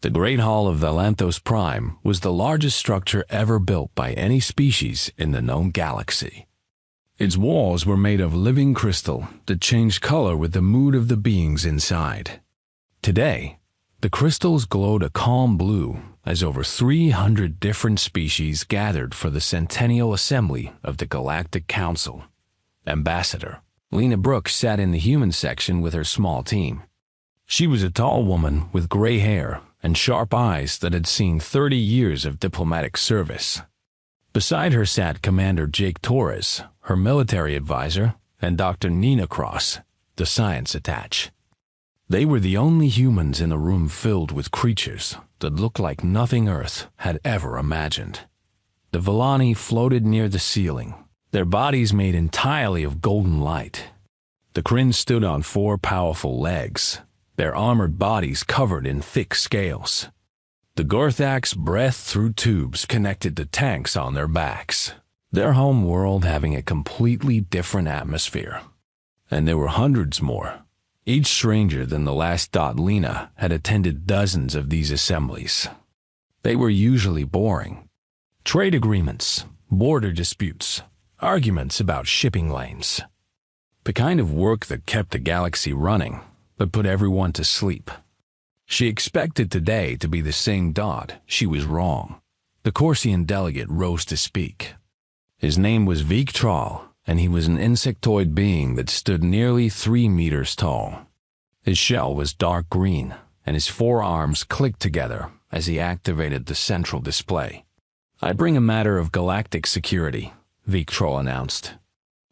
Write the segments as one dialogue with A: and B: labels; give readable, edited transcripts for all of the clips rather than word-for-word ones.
A: The Great Hall of Valanthos Prime was the largest structure ever built by any species in the known galaxy. Its walls were made of living crystal that changed color with the mood of the beings inside. Today, the crystals glowed a calm blue as over 300 different species gathered for the Centennial Assembly of the Galactic Council. Ambassador Lena Brooks sat in the human section with her small team. She was a tall woman with gray hair and sharp eyes that had seen 30 years of diplomatic service. Beside her sat Commander Jake Torres, her military advisor, and Dr. Nina Cross, the science attach. They were the only humans in a room filled with creatures that looked like nothing Earth had ever imagined. The Villani floated near the ceiling, their bodies made entirely of golden light. The Kryn stood on 4 powerful legs, their armored bodies covered in thick scales. The Gorthaks breathed through tubes connected to tanks on their backs, their home world having a completely different atmosphere. And there were hundreds more, each stranger than the last. Lena had attended dozens of these assemblies. They were usually boring. Trade agreements, border disputes, arguments about shipping lanes. The kind of work that kept the galaxy running, but put everyone to sleep. She expected today to be the same. She was wrong. The Corsian delegate rose to speak. His name was Victral, and he was an insectoid being that stood nearly 3 meters tall. His shell was dark green, and his 4 arms clicked together as he activated the central display. "I bring a matter of galactic security," Victral announced.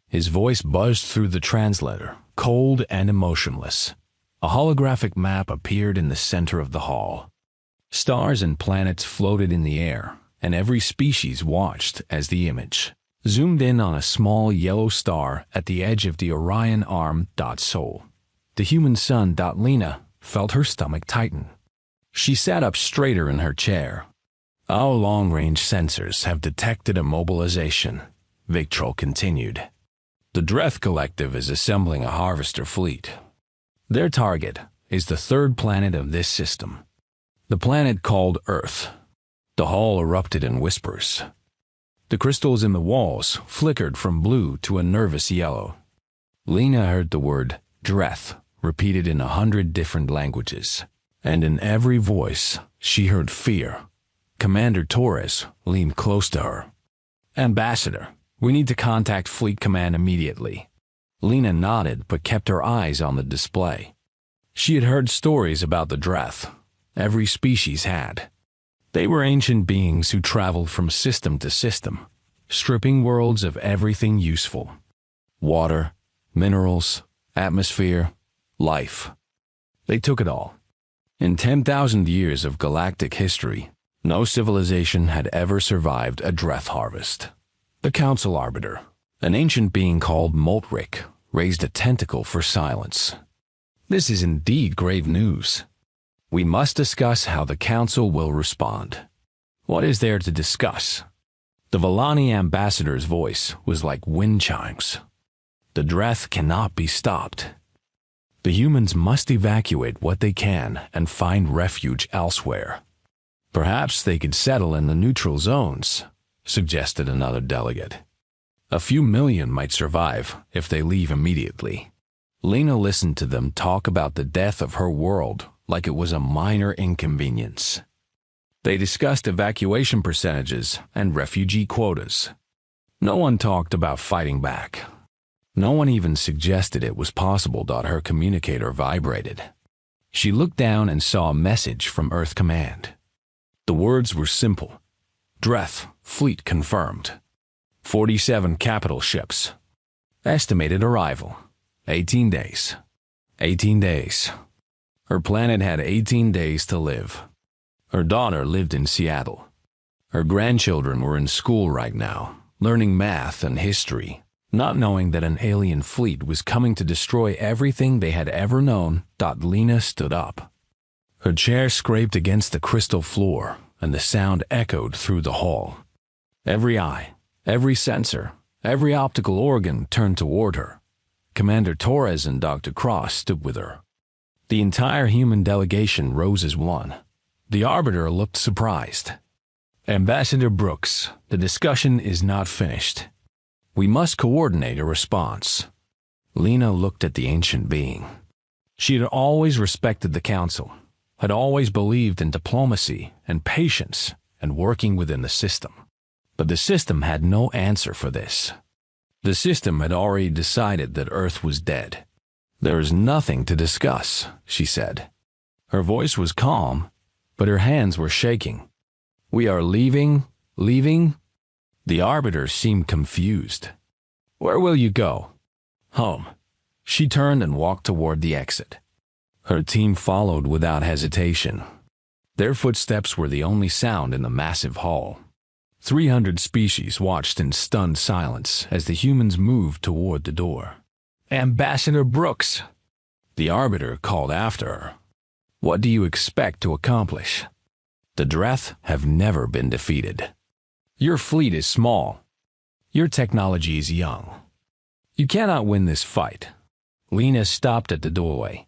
A: His voice buzzed through the translator, cold and emotionless. A holographic map appeared in the center of the hall. Stars and planets floated in the air, and every species watched as the image zoomed in on a small yellow star at the edge of the Orion arm. Soul. The human sun. Lena felt her stomach tighten. She sat up straighter in her chair. "Our long-range sensors have detected immobilization," Victral continued. "The Dreth Collective is assembling a harvester fleet. Their target is the 3rd planet of this system, the planet called Earth." The hall erupted in whispers. The crystals in the walls flickered from blue to a nervous yellow. Lena heard the word Dreth repeated in 100 different languages, and in every voice she heard fear. Commander Torres leaned close to her. "Ambassador, we need to contact Fleet Command immediately." Lena nodded but kept her eyes on the display. She had heard stories about the Dreth. Every species had. They were ancient beings who traveled from system to system, stripping worlds of everything useful. Water, minerals, atmosphere, life. They took it all. In 10,000 years of galactic history, no civilization had ever survived a Dreth harvest. The Council Arbiter, an ancient being called Moltric, raised a tentacle for silence. "This is indeed grave news. We must discuss how the Council will respond." "What is there to discuss?" The Villani ambassador's voice was like wind chimes. "The Dreth cannot be stopped. The humans must evacuate what they can and find refuge elsewhere. Perhaps they could settle in the neutral zones," suggested another delegate. "A few million might survive if they leave immediately." Lena listened to them talk about the death of her world like it was a minor inconvenience. They discussed evacuation percentages and refugee quotas. No one talked about fighting back. No one even suggested it was possible. Her communicator vibrated. She looked down and saw a message from Earth Command. The words were simple. "Dreth, fleet confirmed. 47 capital ships. Estimated arrival, 18 days. 18 days. Her planet had 18 days to live. Her daughter lived in Seattle. Her grandchildren were in school right now, learning math and history, not knowing that an alien fleet was coming to destroy everything they had ever known. Lena stood up. Her chair scraped against the crystal floor, and the sound echoed through the hall. Every eye, every sensor, every optical organ turned toward her. Commander Torres and Dr. Cross stood with her. The entire human delegation rose as one. The arbiter looked surprised. Ambassador Brooks, the discussion is not finished. We must coordinate a response. Lena looked at the ancient being. She had always respected the council, had always believed in diplomacy and patience and working within the system. But the system had no answer for this. The system had already decided that Earth was dead. There is nothing to discuss, she said. Her voice was calm, but her hands were shaking. We are leaving? The arbiter seemed confused. Where will you go? Home. She turned and walked toward the exit. Her team followed without hesitation. Their footsteps were the only sound in the massive hall. 300 species watched in stunned silence as the humans moved toward the door. Ambassador Brooks! The arbiter called after her. What do you expect to accomplish? The Dreth have never been defeated. Your fleet is small. Your technology is young. You cannot win this fight. Lena stopped at the doorway.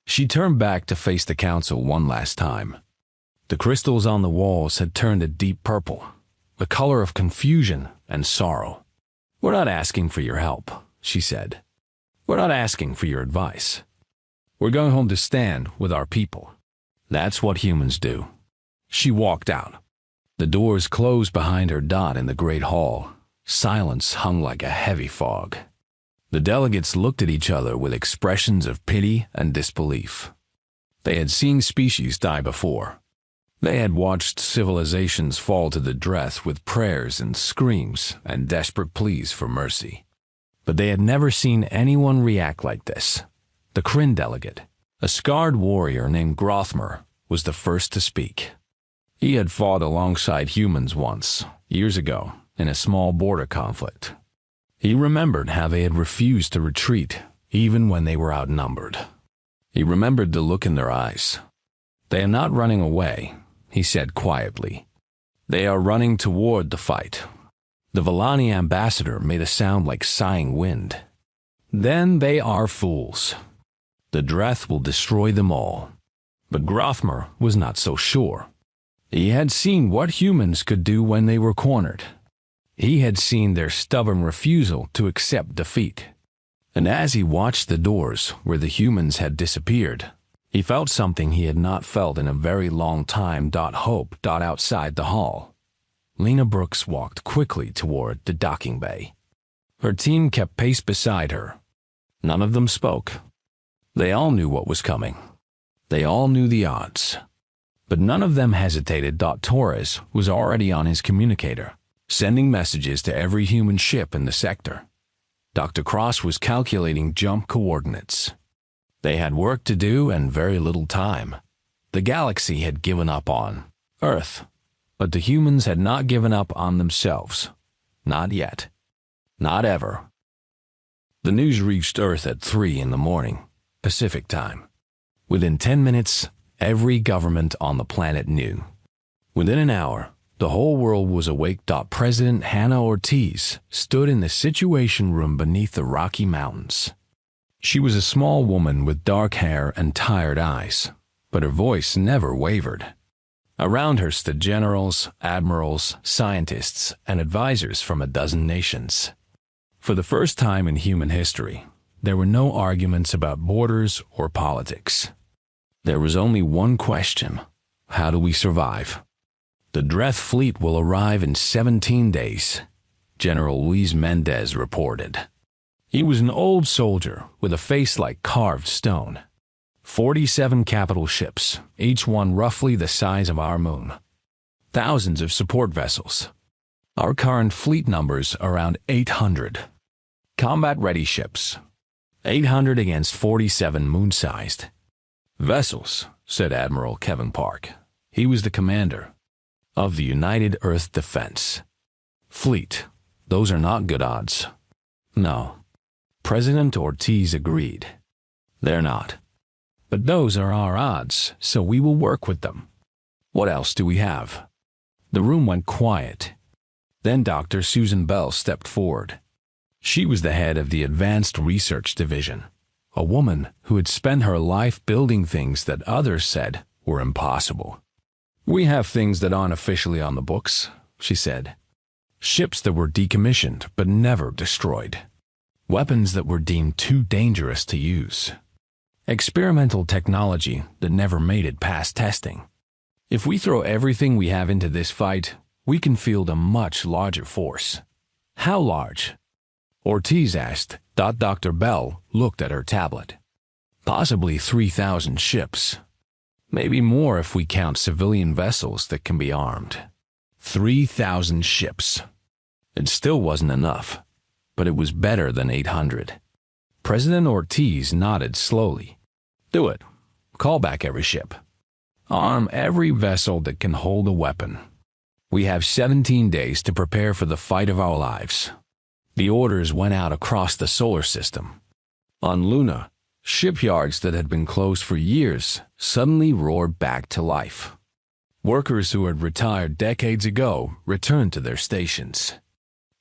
A: She turned back to face the council one last time. The crystals on the walls had turned a deep purple, the color of confusion and sorrow. We're not asking for your help, she said. We're not asking for your advice. We're going home to stand with our people. That's what humans do. She walked out. The doors closed behind her in the great hall. Silence hung like a heavy fog. The delegates looked at each other with expressions of pity and disbelief. They had seen species die before. They had watched civilizations fall to the Dreth with prayers and screams and desperate pleas for mercy. But they had never seen anyone react like this. The Kryn delegate, a scarred warrior named Grothmer, was the first to speak. He had fought alongside humans once, years ago, in a small border conflict. He remembered how they had refused to retreat, even when they were outnumbered. He remembered the look in their eyes. They are not running away, he said quietly. They are running toward the fight. The Vellani ambassador made a sound like sighing wind. Then they are fools. The Dreth will destroy them all. But Grothmer was not so sure. He had seen what humans could do when they were cornered. He had seen their stubborn refusal to accept defeat. And as he watched the doors where the humans had disappeared, he felt something he had not felt in a very long time. Hope. Outside the hall. Lena Brooks walked quickly toward the docking bay. Her team kept pace beside her. None of them spoke. They all knew what was coming. They all knew the odds. But none of them hesitated. Torres was already on his communicator, sending messages to every human ship in the sector. Dr. Cross was calculating jump coordinates. They had work to do and very little time. The galaxy had given up on Earth, but the humans had not given up on themselves. Not yet. Not ever. The news reached Earth at 3 in the morning, Pacific time. Within 10 minutes, every government on the planet knew. Within an hour, the whole world was awake. President Hannah Ortiz stood in the Situation Room beneath the Rocky Mountains. She was a small woman with dark hair and tired eyes, but her voice never wavered. Around her stood generals, admirals, scientists, and advisors from a dozen nations. For the first time in human history, there were no arguments about borders or politics. There was only one question: how do we survive? The Dreth fleet will arrive in 17 days, General Luis Mendez reported. He was an old soldier with a face like carved stone. 47 capital ships, each one roughly the size of our moon. Thousands of support vessels. Our current fleet numbers around 800. Combat-ready ships. 800 against 47 moon-sized. Vessels, said Admiral Kevin Park. He was the commander of the United Earth Defense. Fleet, those are not good odds. No. President Ortiz agreed. They're not. But those are our odds, so we will work with them. What else do we have? The room went quiet. Then Dr. Susan Bell stepped forward. She was the head of the Advanced Research Division, a woman who had spent her life building things that others said were impossible. We have things that aren't officially on the books, she said. Ships that were decommissioned but never destroyed. Weapons that were deemed too dangerous to use. Experimental technology that never made it past testing. If we throw everything we have into this fight, we can field a much larger force. How large? Ortiz asked. Dr. Bell looked at her tablet. Possibly 3,000 ships. Maybe more if we count civilian vessels that can be armed. 3,000 ships. It still wasn't enough, but it was better than 800. President Ortiz nodded slowly. Do it. Call back every ship. Arm every vessel that can hold a weapon. We have 17 days to prepare for the fight of our lives. The orders went out across the solar system. On Luna, shipyards that had been closed for years suddenly roared back to life. Workers who had retired decades ago returned to their stations.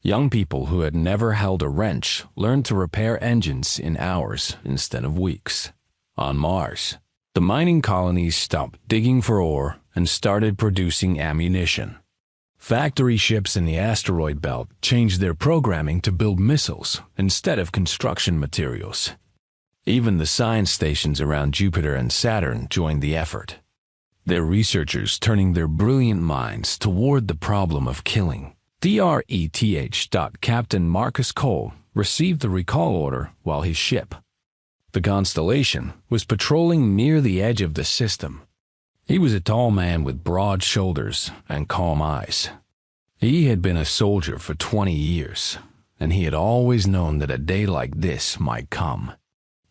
A: Young people who had never held a wrench learned to repair engines in hours instead of weeks. On Mars, the mining colonies stopped digging for ore and started producing ammunition. Factory ships in the asteroid belt changed their programming to build missiles instead of construction materials. Even the science stations around Jupiter and Saturn joined the effort. Their researchers turning their brilliant minds toward the problem of killing. DRETH. Captain Marcus Cole received the recall order while his ship, the Constellation, was patrolling near the edge of the system. He was a tall man with broad shoulders and calm eyes. He had been a soldier for 20 years, and he had always known that a day like this might come.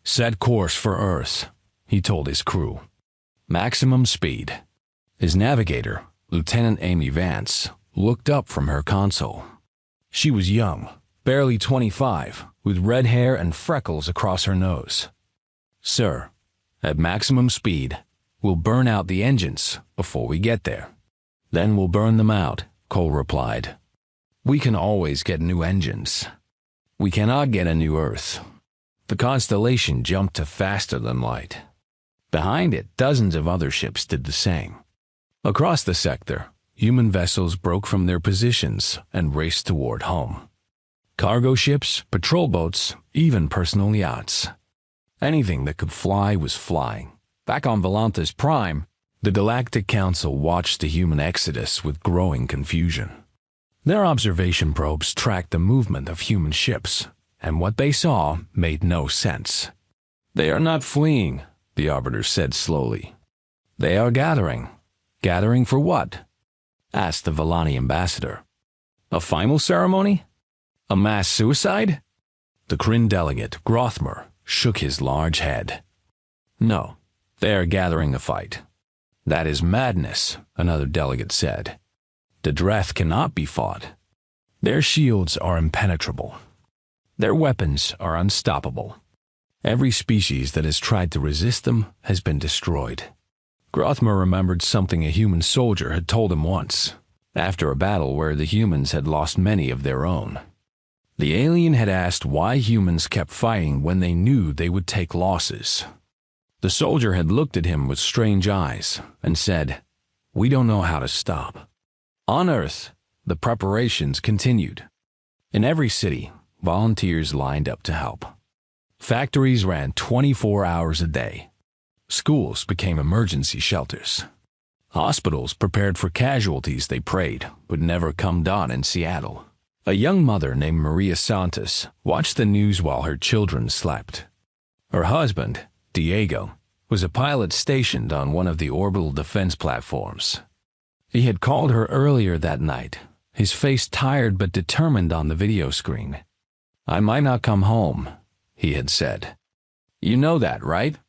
A: Set course for Earth, he told his crew. Maximum speed. His navigator, Lieutenant Amy Vance, looked up from her console. She was young, barely 25, with red hair and freckles across her nose. Sir, at maximum speed, we'll burn out the engines before we get there. Then we'll burn them out, Cole replied. We can always get new engines. We cannot get a new Earth. The Constellation jumped to faster than light. Behind it, dozens of other ships did the same. Across the sector, human vessels broke from their positions and raced toward home. Cargo ships, patrol boats, even personal yachts. Anything that could fly was flying. Back on Volantis Prime, the Galactic Council watched the human exodus with growing confusion. Their observation probes tracked the movement of human ships, and what they saw made no sense. They are not fleeing, the Arbiter said slowly. They are gathering. Gathering for what? Asked the Volani ambassador. A final ceremony? A mass suicide? The Kryn delegate, Grothmer, shook his large head. No, they are gathering a fight. That is madness, another delegate said. The Dreth cannot be fought. Their shields are impenetrable. Their weapons are unstoppable. Every species that has tried to resist them has been destroyed. Grothmer remembered something a human soldier had told him once, after a battle where the humans had lost many of their own. The alien had asked why humans kept fighting when they knew they would take losses. The soldier had looked at him with strange eyes and said, "We don't know how to stop." On Earth, the preparations continued. In every city, volunteers lined up to help. Factories ran 24 hours a day. Schools became emergency shelters. Hospitals prepared for casualties they prayed would never come dawn in Seattle. A young mother named Maria Santos watched the news while her children slept. Her husband, Diego, was a pilot stationed on one of the orbital defense platforms. He had called her earlier that night, his face tired but determined on the video screen. "I might not come home," he had said. "You know that, right?"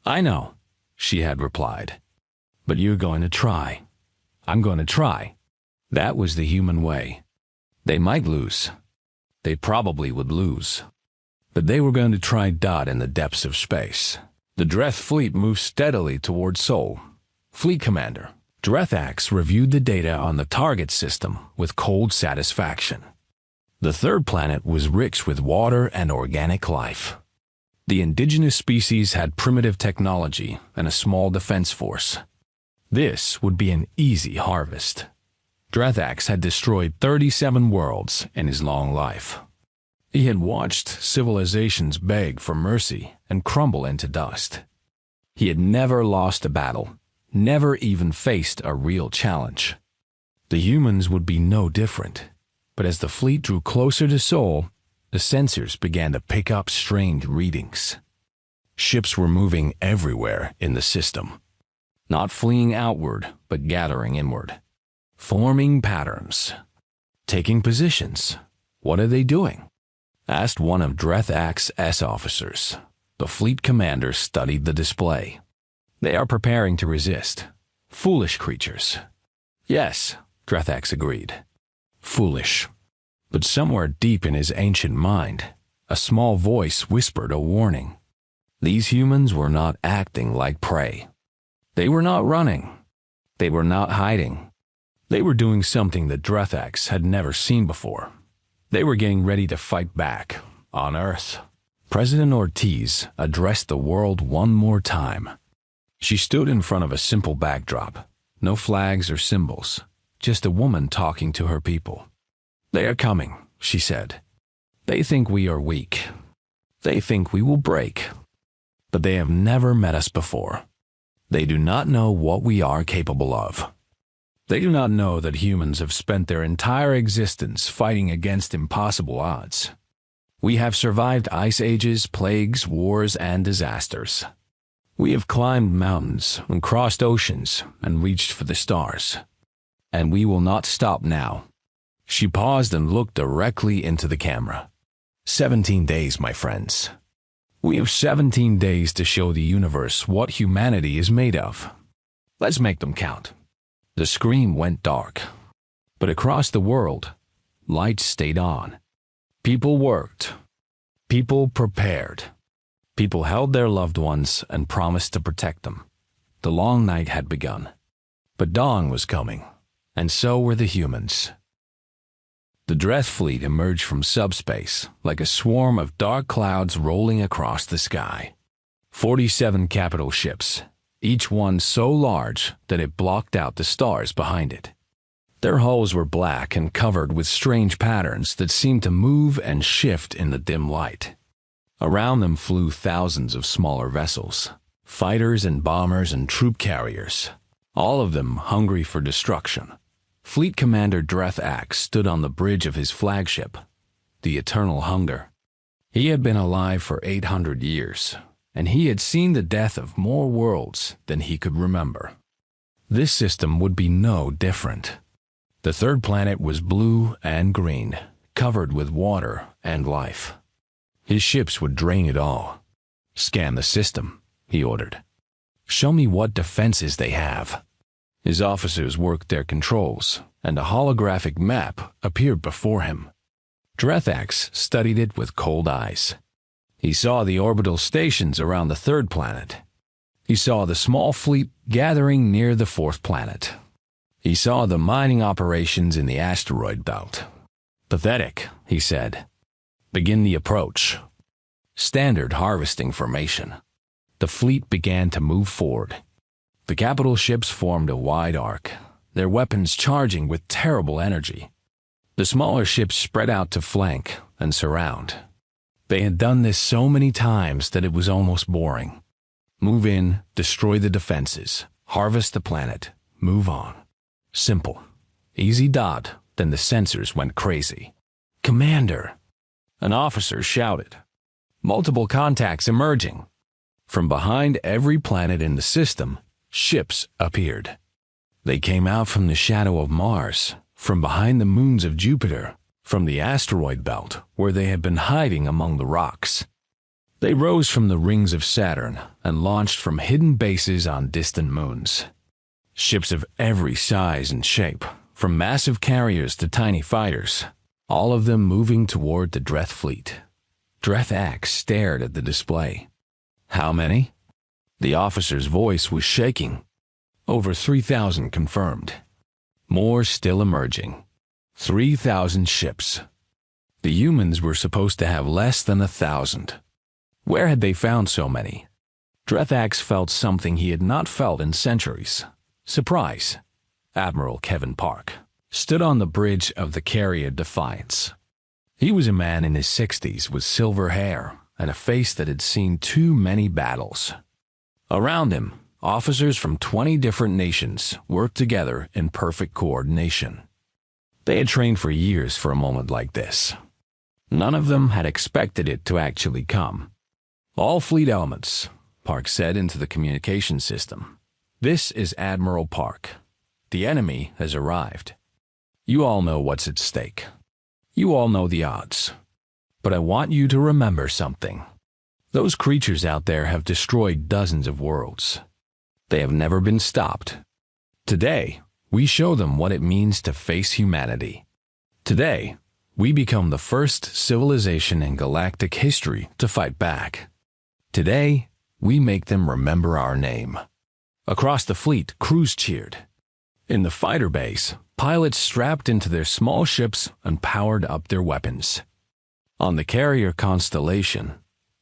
A: "I know," she had replied. "But you're going to try. I'm going to try." That was the human way. They might lose. They probably would lose. But they were going to try. In the depths of space, the Dreth fleet moved steadily toward Sol. Fleet Commander Drethax reviewed the data on the target system with cold satisfaction. The third planet was rich with water and organic life. The indigenous species had primitive technology and a small defense force. This would be an easy harvest. Drethax had destroyed 37 worlds in his long life. He had watched civilizations beg for mercy and crumble into dust. He had never lost a battle, never even faced a real challenge. The humans would be no different, but as the fleet drew closer to Sol, the sensors began to pick up strange readings. Ships were moving everywhere in the system, not fleeing outward, but gathering inward, forming patterns, taking positions. What are they doing? Asked one of Drethax's S officers. The fleet commander studied the display. They are preparing to resist. Foolish creatures. Yes, Drethax agreed. Foolish. But somewhere deep in his ancient mind, a small voice whispered a warning. These humans were not acting like prey. They were not running. They were not hiding. They were doing something that Drethax had never seen before. They were getting ready to fight back, on Earth. President Ortiz addressed the world one more time. She stood in front of a simple backdrop. No flags or symbols, just a woman talking to her people. They are coming, she said. They think we are weak. They think we will break. But they have never met us before. They do not know what we are capable of. They do not know that humans have spent their entire existence fighting against impossible odds. We have survived ice ages, plagues, wars, and disasters. We have climbed mountains and crossed oceans and reached for the stars. And we will not stop now. She paused and looked directly into the camera. 17 days, my friends. We have 17 days to show the universe what humanity is made of. Let's make them count. The screen went dark, but across the world, lights stayed on. People worked. People prepared. People held their loved ones and promised to protect them. The long night had begun, but dawn was coming, and so were the humans. The Dreth fleet emerged from subspace like a swarm of dark clouds rolling across the sky. 47 capital ships, each one so large that it blocked out the stars behind it. Their hulls were black and covered with strange patterns that seemed to move and shift in the dim light. Around them flew thousands of smaller vessels, fighters and bombers and troop carriers, all of them hungry for destruction. Fleet Commander Drethax stood on the bridge of his flagship, the Eternal Hunger. He had been alive for 800 years, and he had seen the death of more worlds than he could remember. This system would be no different. The third planet was blue and green, covered with water and life. His ships would drain it all. Scan the system, he ordered. Show me what defenses they have. His officers worked their controls, and a holographic map appeared before him. Drethax studied it with cold eyes. He saw the orbital stations around the third planet. He saw the small fleet gathering near the fourth planet. He saw the mining operations in the asteroid belt. Pathetic, he said. Begin the approach. Standard harvesting formation. The fleet began to move forward. The capital ships formed a wide arc, their weapons charging with terrible energy. The smaller ships spread out to flank and surround. They had done this so many times that it was almost boring. Move in, destroy the defenses, harvest the planet, move on. Simple. Easy dot, then the sensors went crazy. Commander! An officer shouted. Multiple contacts emerging. From behind every planet in the system, ships appeared. They came out from the shadow of Mars, from behind the moons of Jupiter, from the asteroid belt where they had been hiding among the rocks. They rose from the rings of Saturn and launched from hidden bases on distant moons. Ships of every size and shape, from massive carriers to tiny fighters, all of them moving toward the Dreth fleet. Drethax stared at the display. How many? The officer's voice was shaking. Over 3,000 confirmed. More still emerging. 3,000 ships. The humans were supposed to have less than 1,000. Where had they found so many? Drethax felt something he had not felt in centuries. Surprise! Admiral Kevin Park stood on the bridge of the carrier Defiance. He was a man in his 60s with silver hair and a face that had seen too many battles. Around him, officers from 20 different nations worked together in perfect coordination. They had trained for years for a moment like this. None of them had expected it to actually come. "All fleet elements," Park said into the communication system. "This is Admiral Park. The enemy has arrived. You all know what's at stake. You all know the odds. But I want you to remember something. Those creatures out there have destroyed dozens of worlds. They have never been stopped. Today, we show them what it means to face humanity. Today, we become the first civilization in galactic history to fight back. Today, we make them remember our name." Across the fleet, crews cheered. In the fighter base, pilots strapped into their small ships and powered up their weapons. On the carrier Constellation,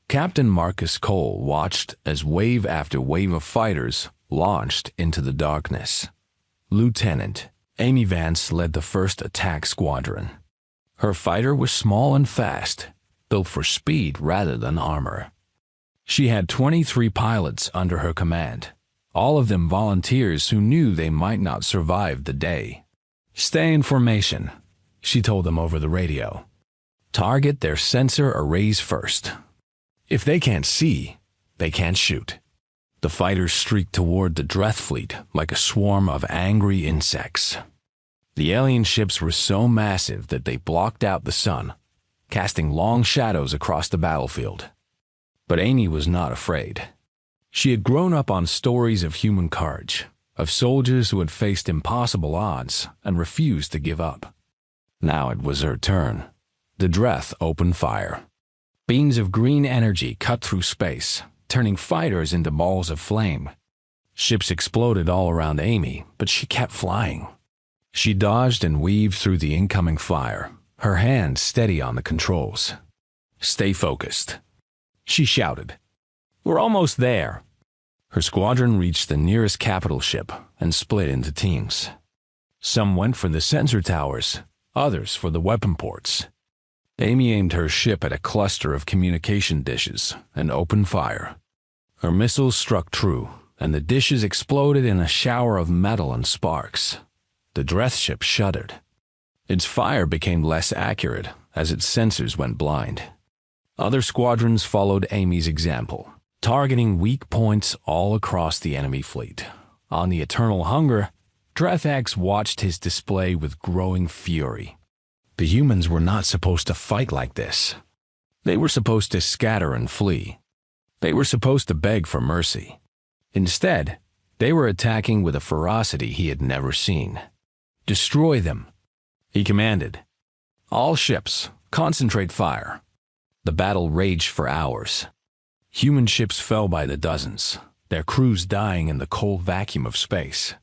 A: Captain Marcus Cole watched as wave after wave of fighters launched into the darkness. Lieutenant Amy Vance led the first attack squadron. Her fighter was small and fast, built for speed rather than armor. She had 23 pilots under her command, all of them volunteers who knew they might not survive the day. "Stay in formation," she told them over the radio. "Target their sensor arrays first. If they can't see, they can't shoot." The fighters streaked toward the Dreth fleet like a swarm of angry insects. The alien ships were so massive that they blocked out the sun, casting long shadows across the battlefield. But Amy was not afraid. She had grown up on stories of human courage, of soldiers who had faced impossible odds and refused to give up. Now it was her turn. The Dreth opened fire. Beams of green energy cut through space, turning fighters into balls of flame. Ships exploded all around Amy, but she kept flying. She dodged and weaved through the incoming fire, her hands steady on the controls. "Stay focused," she shouted. "We're almost there." Her squadron reached the nearest capital ship and split into teams. Some went for the sensor towers, others for the weapon ports. Amy aimed her ship at a cluster of communication dishes and opened fire. Her missiles struck true, and the dishes exploded in a shower of metal and sparks. The Dreth ship shuddered. Its fire became less accurate as its sensors went blind. Other squadrons followed Amy's example, targeting weak points all across the enemy fleet. On the Eternal Hunger, Dreth watched his display with growing fury. The humans were not supposed to fight like this. They were supposed to scatter and flee. They were supposed to beg for mercy. Instead, they were attacking with a ferocity he had never seen. "Destroy them," he commanded. "All ships, concentrate fire." The battle raged for hours. Human ships fell by the dozens, their crews dying in the cold vacuum of space.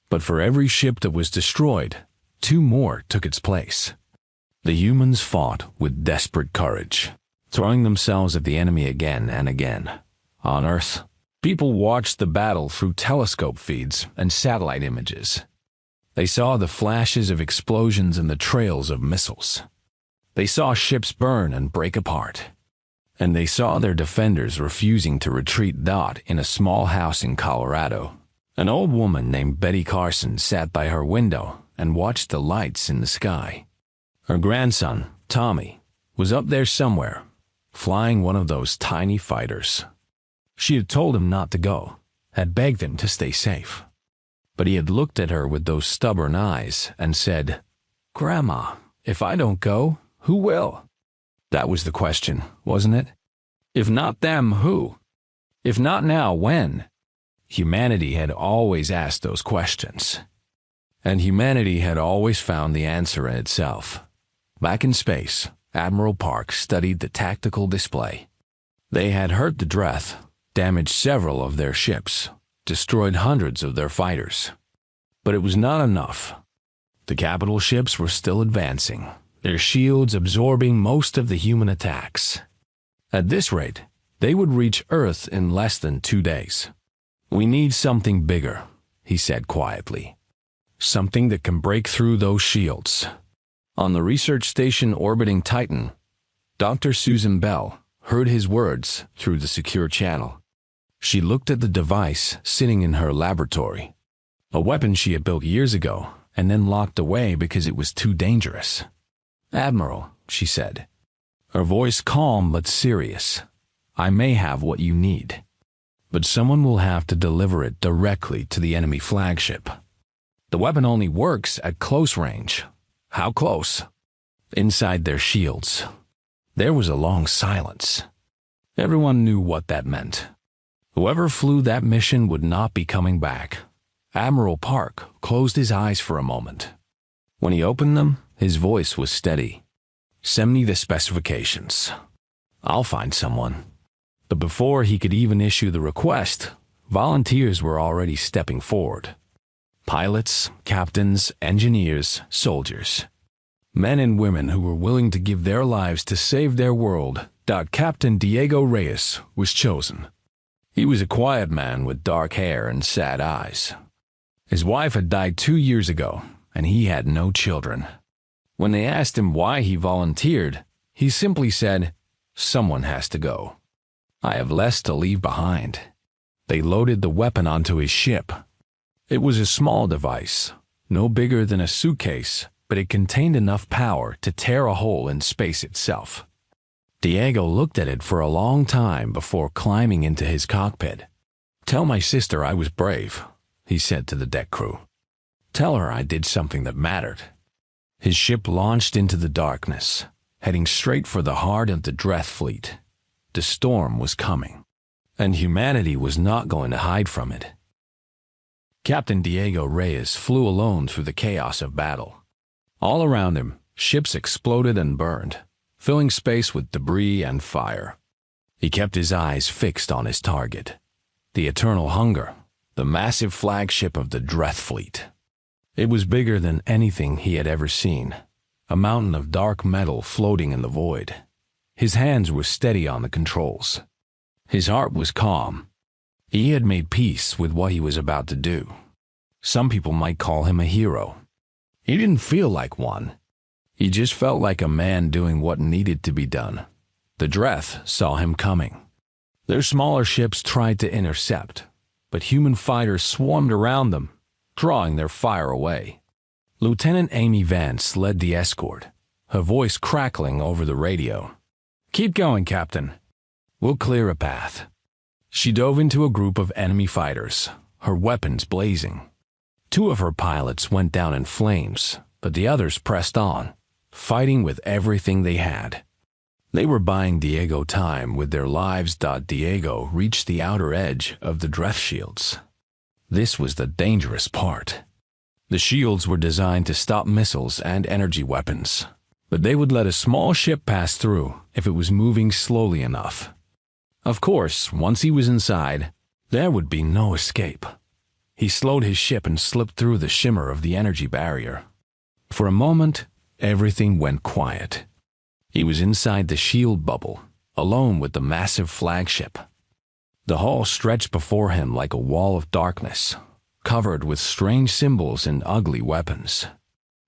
A: But for every ship that was destroyed, 2 more took its place. The humans fought with desperate courage, throwing themselves at the enemy again and again. On Earth, people watched the battle through telescope feeds and satellite images. They saw the flashes of explosions and the trails of missiles. They saw ships burn and break apart. And they saw their defenders refusing to retreat. In a small house in Colorado, an old woman named Betty Carson sat by her window and watched the lights in the sky. Her grandson, Tommy, was up there somewhere, flying one of those tiny fighters. She had told him not to go, had begged him to stay safe. But he had looked at her with those stubborn eyes and said, "Grandma, if I don't go, who will?" That was the question, wasn't it? If not them, who? If not now, when? Humanity had always asked those questions. And humanity had always found the answer in itself. Back in space, Admiral Park studied the tactical display. They had hurt the Dreth, damaged several of their ships, destroyed hundreds of their fighters. But it was not enough. The capital ships were still advancing, their shields absorbing most of the human attacks. At this rate, they would reach Earth in less than 2 days. "We need something bigger," he said quietly. "Something that can break through those shields." On the research station orbiting Titan, Dr. Susan Bell heard his words through the secure channel. She looked at the device sitting in her laboratory, a weapon she had built years ago and then locked away because it was too dangerous. "Admiral," she said, her voice calm but serious, "I may have what you need, but someone will have to deliver it directly to the enemy flagship. The weapon only works at close range." "How close?" "Inside their shields." There was a long silence. Everyone knew what that meant. Whoever flew that mission would not be coming back. Admiral Park closed his eyes for a moment. When he opened them, his voice was steady. "Send me the specifications. I'll find someone." But before he could even issue the request, volunteers were already stepping forward. Pilots, captains, engineers, soldiers. Men and women who were willing to give their lives to save their world. Captain Diego Reyes was chosen. He was a quiet man with dark hair and sad eyes. His wife had died 2 years ago, and he had no children. When they asked him why he volunteered, he simply said, "Someone has to go. I have less to leave behind." They loaded the weapon onto his ship. It was a small device, no bigger than a suitcase, but it contained enough power to tear a hole in space itself. Diego looked at it for a long time before climbing into his cockpit. "Tell my sister I was brave," he said to the deck crew. "Tell her I did something that mattered." His ship launched into the darkness, heading straight for the heart of the Dreth fleet. The storm was coming, and humanity was not going to hide from it. Captain Diego Reyes flew alone through the chaos of battle. All around him, ships exploded and burned, filling space with debris and fire. He kept his eyes fixed on his target, the Eternal Hunger, the massive flagship of the Dreth fleet. It was bigger than anything he had ever seen, a mountain of dark metal floating in the void. His hands were steady on the controls. His heart was calm. He had made peace with what he was about to do. Some people might call him a hero. He didn't feel like one. He just felt like a man doing what needed to be done. The Dreth saw him coming. Their smaller ships tried to intercept, but human fighters swarmed around them, drawing their fire away. Lieutenant Amy Vance led the escort, her voice crackling over the radio. "Keep going, Captain. We'll clear a path." She dove into a group of enemy fighters, her weapons blazing. 2 of her pilots went down in flames, but the others pressed on, fighting with everything they had. They were buying Diego time with their lives. Diego reached the outer edge of the Dreth shields. This was the dangerous part. The shields were designed to stop missiles and energy weapons, but they would let a small ship pass through if it was moving slowly enough. Of course, once he was inside, there would be no escape. He slowed his ship and slipped through the shimmer of the energy barrier. For a moment, everything went quiet. He was inside the shield bubble, alone with the massive flagship. The hull stretched before him like a wall of darkness, covered with strange symbols and ugly weapons.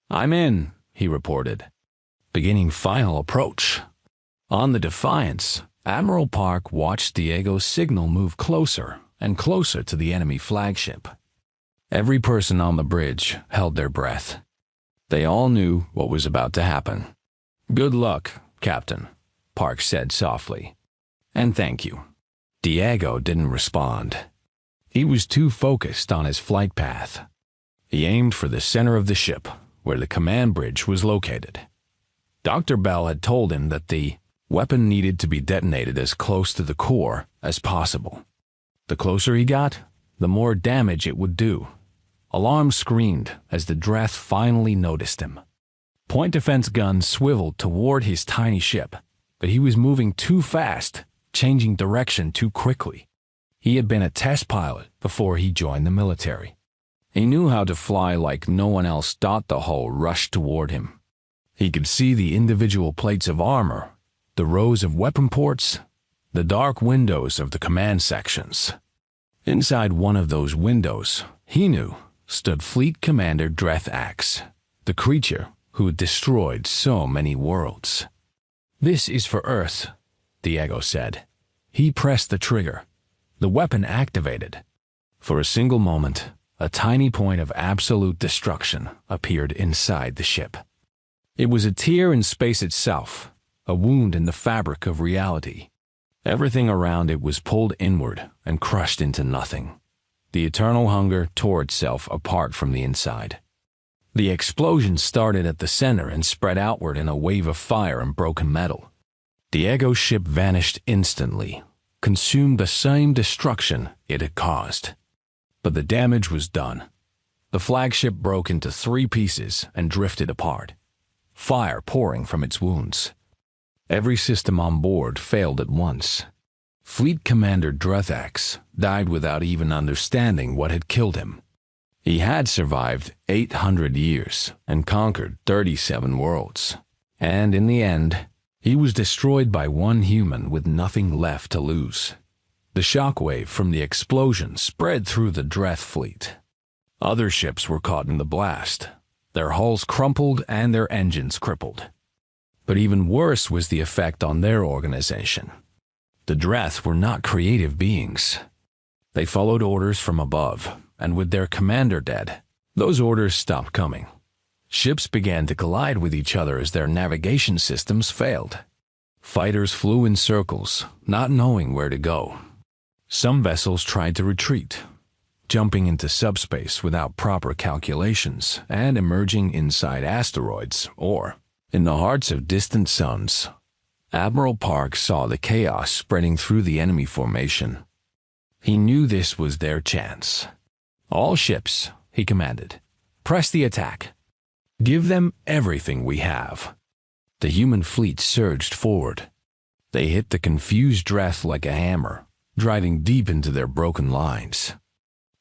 A: "I'm in," he reported, beginning final approach. On the Defiance, Admiral Park watched Diego's signal move closer and closer to the enemy flagship. Every person on the bridge held their breath. They all knew what was about to happen. "Good luck, Captain," Park said softly. "And thank you." Diego didn't respond. He was too focused on his flight path. He aimed for the center of the ship, where the command bridge was located. Dr. Bell had told him that the weapon needed to be detonated as close to the core as possible. The closer he got, the more damage it would do. Alarms screamed as the Dreth finally noticed him. Point defense guns swiveled toward his tiny ship, but he was moving too fast, changing direction too quickly. He had been a test pilot before he joined the military. He knew how to fly like no one else. The hull rushed toward him. He could see the individual plates of armor, the rows of weapon ports, the dark windows of the command sections. Inside one of those windows, He knew stood Fleet Commander Dreth Axe, the creature who had destroyed so many worlds. "This is for Earth," Diego said. He pressed the trigger. The weapon activated. For a single moment, a tiny point of absolute destruction appeared inside the ship. It was a tear in space itself, a wound in the fabric of reality. Everything around it was pulled inward and crushed into nothing. The eternal hunger tore itself apart from the inside. The explosion started at the center and spread outward in a wave of fire and broken metal. Diego's ship vanished instantly, consumed the same destruction it had caused. But the damage was done. The flagship broke into 3 pieces and drifted apart, fire pouring from its wounds. Every system on board failed at once. Fleet Commander Dreth Axe died without even understanding what had killed him. He had survived 800 years and conquered 37 worlds. And in the end, he was destroyed by one human with nothing left to lose. The shockwave from the explosion spread through the Dreth fleet. Other ships were caught in the blast. Their hulls crumpled and their engines crippled. But even worse was the effect on their organization. The Dreth were not creative beings. They followed orders from above, and with their commander dead, those orders stopped coming. Ships began to collide with each other as their navigation systems failed. Fighters flew in circles, not knowing where to go. Some vessels tried to retreat, jumping into subspace without proper calculations and emerging inside asteroids or in the hearts of distant suns. Admiral Park saw the chaos spreading through the enemy formation. He knew this was their chance. "All ships," he commanded, "press the attack. Give them everything we have." The human fleet surged forward. They hit the confused Dreth like a hammer, driving deep into their broken lines.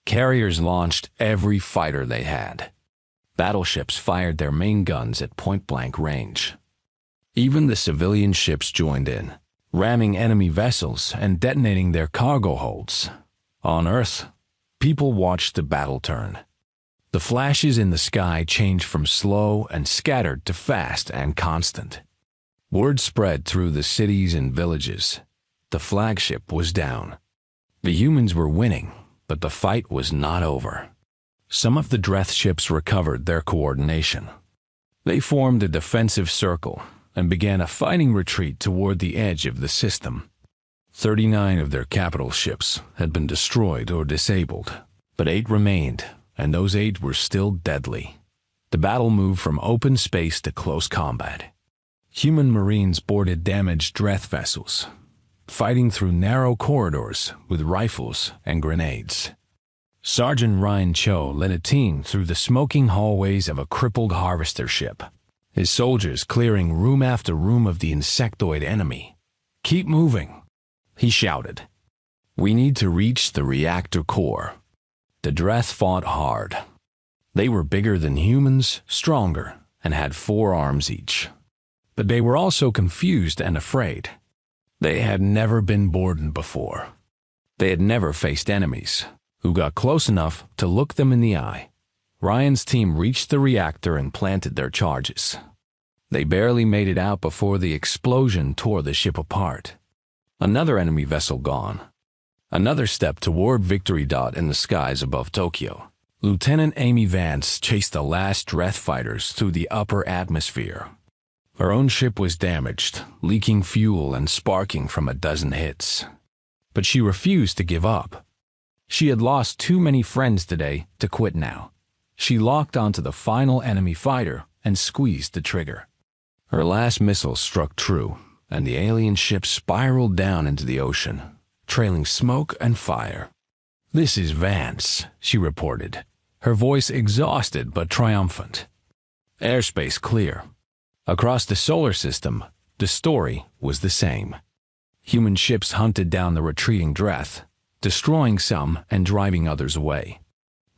A: Carriers launched every fighter they had. Battleships fired their main guns at point-blank range. Even the civilian ships joined in, ramming enemy vessels and detonating their cargo holds. On Earth, people watched the battle turn. The flashes in the sky changed from slow and scattered to fast and constant. Word spread through the cities and villages. The flagship was down. The humans were winning, but the fight was not over. Some of the Dreth ships recovered their coordination. They formed a defensive circle and began a fighting retreat toward the edge of the system. 39 of their capital ships had been destroyed or disabled, but 8 remained, and those 8 were still deadly. The battle moved from open space to close combat. Human Marines boarded damaged Dreth vessels, fighting through narrow corridors with rifles and grenades. Sergeant Ryan Cho led a team through the smoking hallways of a crippled harvester ship, his soldiers clearing room after room of the insectoid enemy. "Keep moving," he shouted. "We need to reach the reactor core." The Dreth fought hard. They were bigger than humans, stronger, and had 4 arms each. But they were also confused and afraid. They had never been boarded before. They had never faced enemies who got close enough to look them in the eye. Ryan's team reached the reactor and planted their charges. They barely made it out before the explosion tore the ship apart. Another enemy vessel gone. Another step toward Victory Dot in the skies above Tokyo. Lieutenant Amy Vance chased the last Dreth fighters through the upper atmosphere. Her own ship was damaged, leaking fuel and sparking from a dozen hits. But she refused to give up. She had lost too many friends today to quit now. She locked onto the final enemy fighter and squeezed the trigger. Her last missile struck true, and the alien ship spiraled down into the ocean, trailing smoke and fire. "This is Vance," she reported, her voice exhausted but triumphant. Airspace clear. Across the solar system, the story was the same. Human ships hunted down the retreating Dreth, destroying some and driving others away.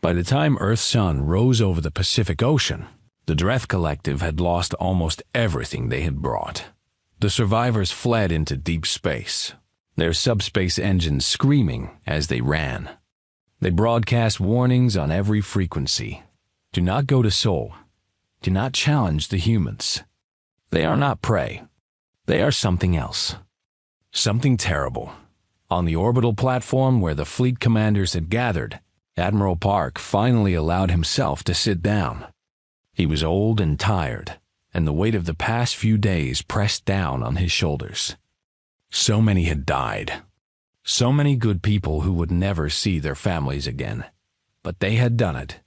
A: By the time Earth's sun rose over the Pacific Ocean, the Dreth Collective had lost almost everything they had brought. The survivors fled into deep space, their subspace engines screaming as they ran. They broadcast warnings on every frequency. Do not go to Sol. Do not challenge the humans. They are not prey. They are something else. Something terrible. On the orbital platform where the fleet commanders had gathered, Admiral Park finally allowed himself to sit down. He was old and tired, and the weight of the past few days pressed down on his shoulders. So many had died. So many good people who would never see their families again. But they had done it.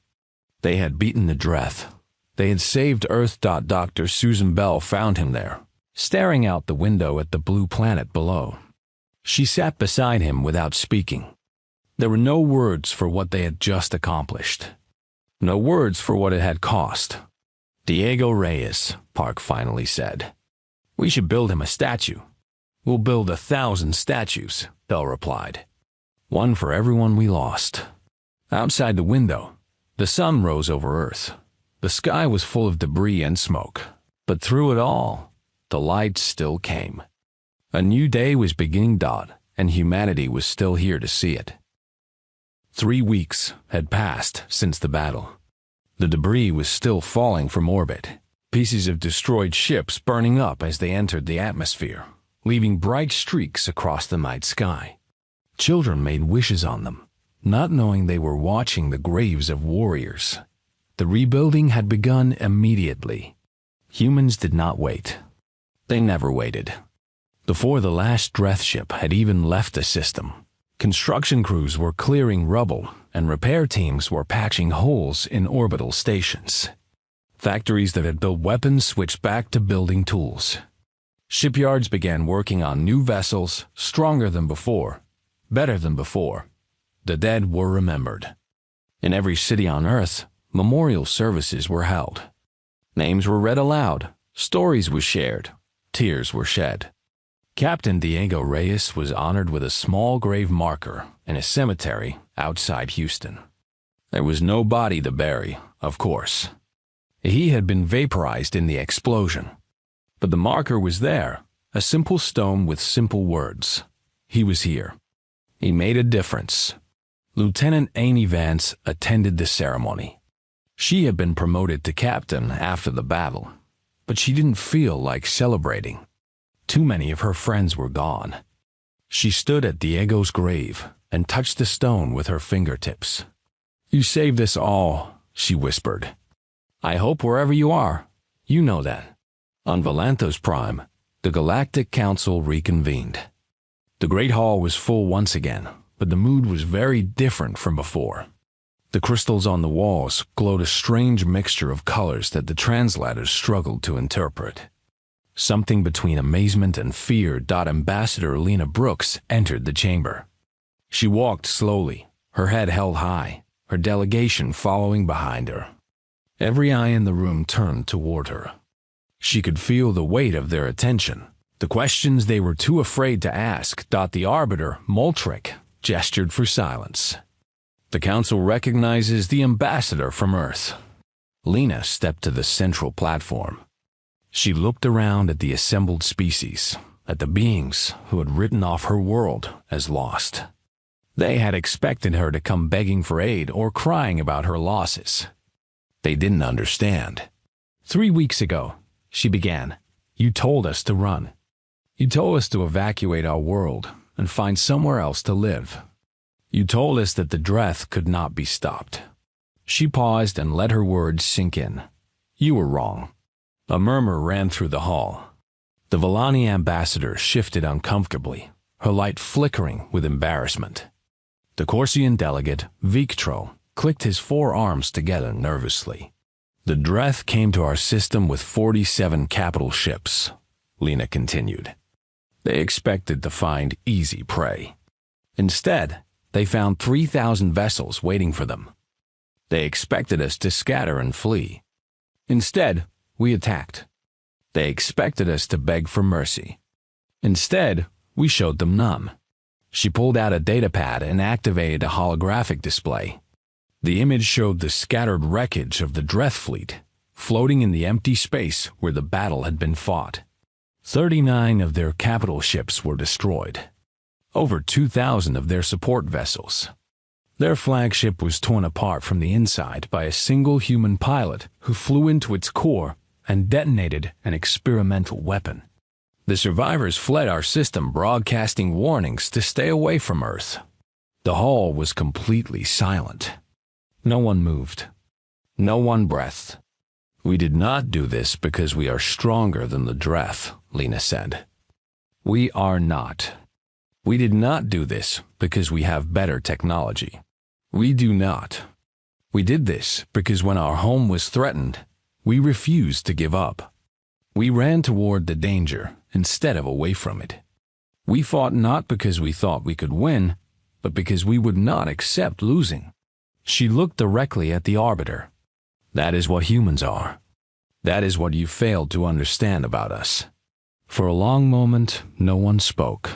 A: They had beaten the Dreth. They had saved Earth. Dr. Susan Bell found him there, staring out the window at the blue planet below. She sat beside him without speaking. There were no words for what they had just accomplished. No words for what it had cost. Diego Reyes, Park finally said. We should build him a statue. We'll build 1,000 statues, Bell replied. One for everyone we lost. Outside the window, the sun rose over Earth. The sky was full of debris and smoke, but through it all, the light still came. A new day was beginning, and humanity was still here to see it. 3 weeks had passed since the battle. The debris was still falling from orbit, pieces of destroyed ships burning up as they entered the atmosphere, leaving bright streaks across the night sky. Children made wishes on them, not knowing they were watching the graves of warriors. The rebuilding had begun immediately. Humans did not wait. They never waited. Before the last Dreth ship had even left the system, construction crews were clearing rubble and repair teams were patching holes in orbital stations. Factories that had built weapons switched back to building tools. Shipyards began working on new vessels, stronger than before, better than before. The dead were remembered. In every city on Earth, memorial services were held. Names were read aloud, stories were shared, tears were shed. Captain Diego Reyes was honored with a small grave marker in a cemetery outside Houston. There was no body to bury, of course. He had been vaporized in the explosion. But the marker was there, a simple stone with simple words. He was here. He made a difference. Lieutenant Amy Vance attended the ceremony. She had been promoted to captain after the battle, but she didn't feel like celebrating. Too many of her friends were gone. She stood at Diego's grave and touched the stone with her fingertips. You saved us all, she whispered. I hope wherever you are, you know that. On Valanthos Prime, the Galactic Council reconvened. The Great Hall was full once again, but the mood was very different from before. The crystals on the walls glowed a strange mixture of colors that the translators struggled to interpret. Something between amazement and fear. Ambassador Lena Brooks entered the chamber. She walked slowly, her head held high, her delegation following behind her. Every eye in the room turned toward her. She could feel the weight of their attention, the questions they were too afraid to ask. The Arbiter, Moltrick, gestured for silence. The Council recognizes the ambassador from Earth. Lena stepped to the central platform. She looked around at the assembled species, at the beings who had written off her world as lost. They had expected her to come begging for aid or crying about her losses. They didn't understand. 3 weeks ago, she began, you told us to run. You told us to evacuate our world and find somewhere else to live. You told us that the Dreth could not be stopped. She paused and let her words sink in. You were wrong. A murmur ran through the hall. The Vellani ambassador shifted uncomfortably, her light flickering with embarrassment. The Corsian delegate, Victro, clicked his 4 arms together nervously. The Dreth came to our system with 47 capital ships, Lena continued. They expected to find easy prey. Instead, they found 3,000 vessels waiting for them. They expected us to scatter and flee. Instead, we attacked. They expected us to beg for mercy. Instead, we showed them none. She pulled out a datapad and activated a holographic display. The image showed the scattered wreckage of the Dreth fleet, floating in the empty space where the battle had been fought. 39 of their capital ships were destroyed. Over 2,000 of their support vessels. Their flagship was torn apart from the inside by a single human pilot who flew into its core and detonated an experimental weapon. The survivors fled our system, broadcasting warnings to stay away from Earth. The hall was completely silent. No one moved. No one breathed. "We did not do this because we are stronger than the Dreth," Lena said. "We are not. We did not do this because we have better technology. We do not. We did this because when our home was threatened, we refused to give up. We ran toward the danger instead of away from it. We fought not because we thought we could win, but because we would not accept losing." She looked directly at the Arbiter. "That is what humans are. That is what you failed to understand about us." For a long moment, no one spoke.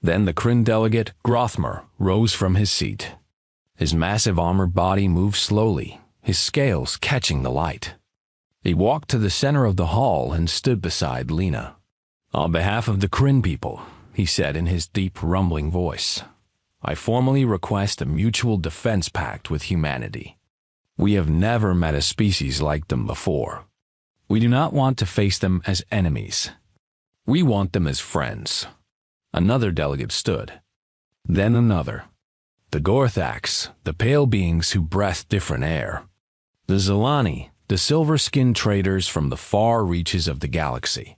A: Then the Kryn delegate, Grothmer, rose from his seat. His massive armored body moved slowly, his scales catching the light. He walked to the center of the hall and stood beside Lena. "On behalf of the Kryn people," he said in his deep, rumbling voice, "I formally request a mutual defense pact with humanity. We have never met a species like them before. We do not want to face them as enemies. We want them as friends." Another delegate stood. Then another. The Gorthaks, the pale beings who breathed different air. The Zilani, the silver-skinned traders from the far reaches of the galaxy.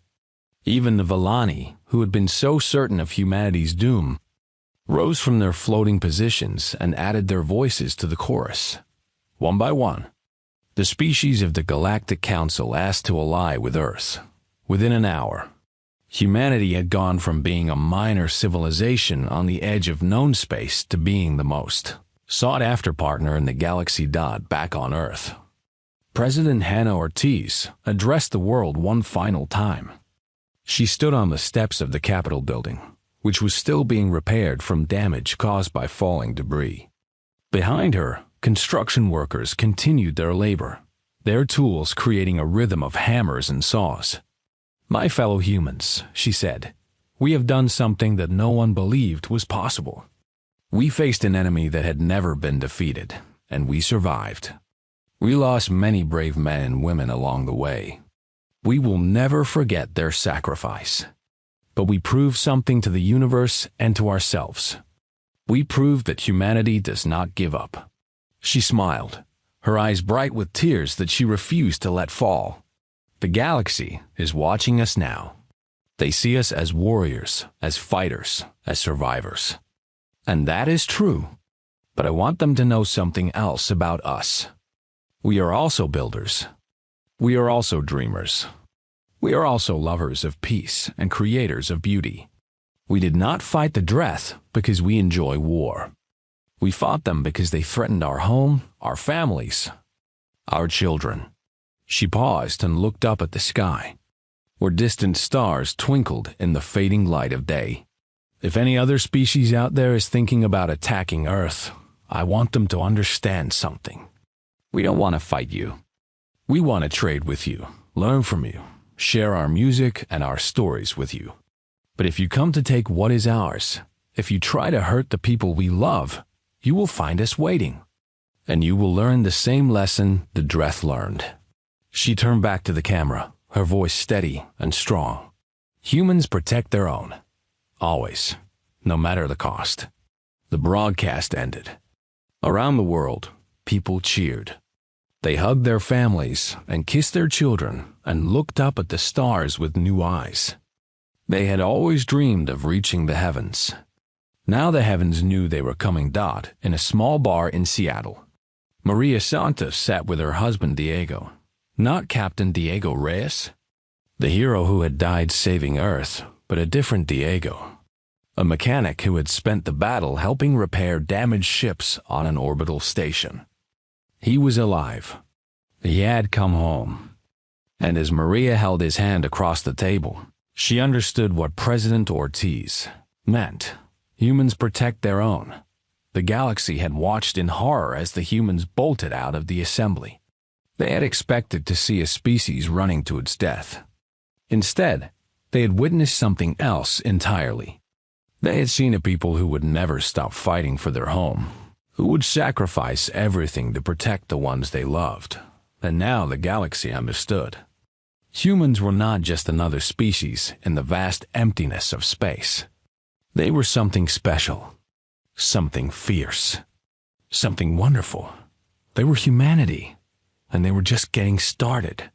A: Even the Villani, who had been so certain of humanity's doom, rose from their floating positions and added their voices to the chorus. One by one, the species of the Galactic Council asked to ally with Earth. Within an hour, humanity had gone from being a minor civilization on the edge of known space to being the most sought-after partner in the galaxy. Back on Earth, President Hannah Ortiz addressed the world one final time. She stood on the steps of the Capitol building, which was still being repaired from damage caused by falling debris. Behind her, construction workers continued their labor, their tools creating a rhythm of hammers and saws. "My fellow humans," she said, "we have done something that no one believed was possible. We faced an enemy that had never been defeated, and we survived. We lost many brave men and women along the way. We will never forget their sacrifice. But we proved something to the universe and to ourselves. We proved that humanity does not give up." She smiled, her eyes bright with tears that she refused to let fall. "The galaxy is watching us now. They see us as warriors, as fighters, as survivors. And that is true. But I want them to know something else about us. We are also builders. We are also dreamers. We are also lovers of peace and creators of beauty. We did not fight the Dreth because we enjoy war. We fought them because they threatened our home, our families, our children." She paused and looked up at the sky, where distant stars twinkled in the fading light of day. "If any other species out there is thinking about attacking Earth, I want them to understand something. We don't want to fight you. We want to trade with you, learn from you, share our music and our stories with you. But if you come to take what is ours, if you try to hurt the people we love, you will find us waiting. And you will learn the same lesson the Dreth learned." She turned back to the camera, her voice steady and strong. "Humans protect their own. Always. No matter the cost." The broadcast ended. Around the world, people cheered. They hugged their families and kissed their children and looked up at the stars with new eyes. They had always dreamed of reaching the heavens. Now the heavens knew they were coming. In a small bar in Seattle, Maria Santos sat with her husband Diego. Not Captain Diego Reyes, the hero who had died saving Earth, but a different Diego, a mechanic who had spent the battle helping repair damaged ships on an orbital station. He was alive. He had come home. And as Maria held his hand across the table, she understood what President Ortiz meant. Humans protect their own. The galaxy had watched in horror as the humans bolted out of the assembly. They had expected to see a species running to its death. Instead, they had witnessed something else entirely. They had seen a people who would never stop fighting for their home, who would sacrifice everything to protect the ones they loved. And now the galaxy understood. Humans were not just another species in the vast emptiness of space. They were something special, something fierce, something wonderful. They were humanity, and they were just getting started.